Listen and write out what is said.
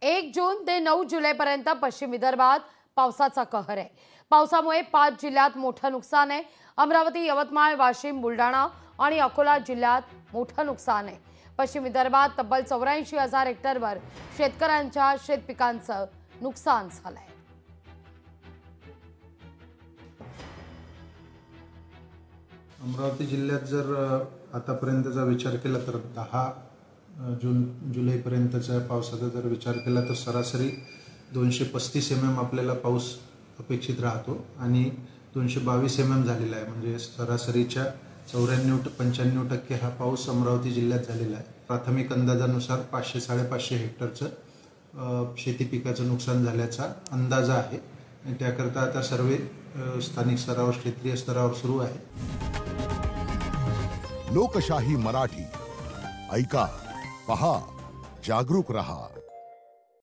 1 जून ते 9 जुलैपर्यंत पश्चिम विदर्भात पावसाचा कहर आहे। पावसामुळे 5 जिल्ह्यात मोठं नुकसान आहे। अमरावती, यवतमाळ, वाशिम, बुलढाणा आणि अकोला जिल्ह्यात मोठं नुकसान आहे। पश्चिम विदर्भात तब्बल 84,000 हेक्टरवर शेतकऱ्यांच्या शेतपिकांचं नुकसान झालंय। अमरावती जिल्ह्यात जर आतापर्यंतचा विचार केला तर 10 जुलैपर्यंतच्या पावसाचा जर विचार केला तर सरासरी 235 mm आपल्याला पाऊस अपेक्षित राहतो आणि 222 mm झालेला आहे। म्हणजे सरासरीच्या 94-95% हा पाऊस अमरावती जिल्ह्यात झालेला आहे। प्राथमिक अंदाजानुसार 500-550 हेक्टरचं शेती पिकाचं नुकसान झाल्याचा अंदाज आहे आणि त्याकरता आता सर्वे स्थानिक स्तरावर क्षेत्रीय स्तरावर सुरू आहे। लोकशाही मराठी ऐका, पहा, जागरूक रहा।